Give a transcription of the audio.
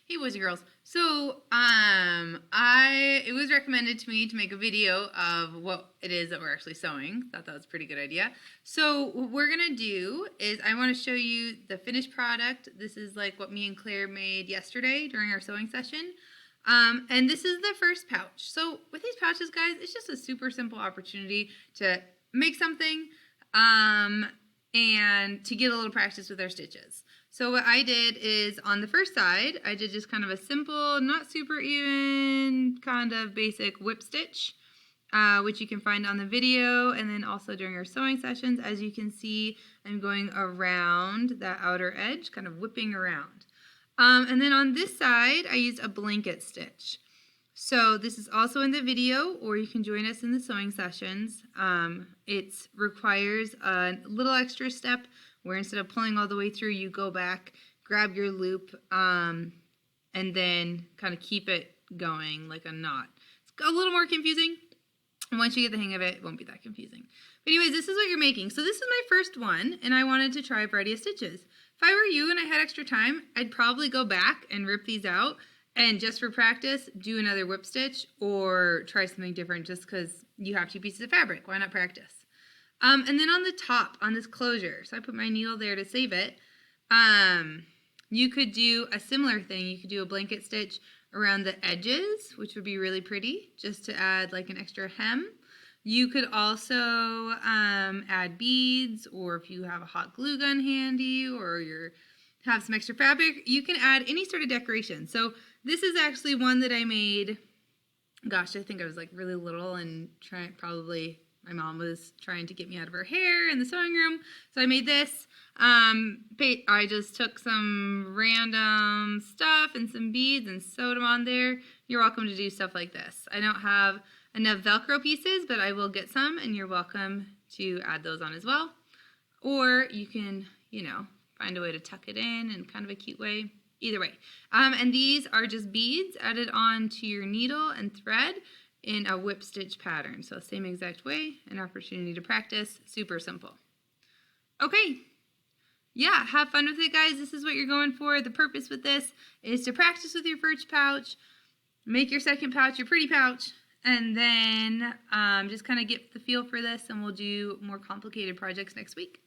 Hey boys and girls. So, it was recommended to me to make a video of what it is that we're actually sewing. Thought that was a pretty good idea. So what we're gonna do is I want to show you the finished product. This is like what me and Claire made yesterday during our sewing session. And this is the first pouch. So with these pouches, guys, it's just a super simple opportunity to make something, and to get a little practice with our stitches. So what I did is on the first side, I did just kind of a simple, not super even, kind of basic whip stitch, which you can find on the video and then also during our sewing sessions. As you can see, I'm going around that outer edge, kind of whipping around. And then on this side, I used a blanket stitch. So this is also in the video, or you can join us in the sewing sessions. It requires a little extra step where instead of pulling all the way through, you go back, grab your loop, and then kind of keep it going like a knot. It's a little more confusing. And once you get the hang of it, it won't be that confusing. But anyways, this is what you're making. So this is my first one, and I wanted to try a variety of stitches. If I were you and I had extra time, I'd probably go back and rip these out and just for practice, do another whip stitch or try something different just because you have 2 pieces of fabric. Why not practice? And then on the top, on this closure, so I put my needle there to save it, you could do a similar thing. You could do a blanket stitch around the edges, which would be really pretty, just to add like an extra hem. You could also add beads, or if you have a hot glue gun handy, or you have some extra fabric, you can add any sort of decoration. So this is actually one that I made, gosh, I think I was like really little and probably my mom was trying to get me out of her hair in the sewing room. So I made this. I just took some random stuff and some beads and sewed them on there. You're welcome to do stuff like this. I don't have enough Velcro pieces, but I will get some and you're welcome to add those on as well. Or you can, find a way to tuck it in kind of a cute way. Either way. And these are just beads added on to your needle and thread in a whip stitch pattern. So same exact way, an opportunity to practice, super simple. Okay, yeah, have fun with it, guys. This is what you're going for. The purpose with this is to practice with your first pouch, make your second pouch your pretty pouch, and then just kind of get the feel for this, and we'll do more complicated projects next week.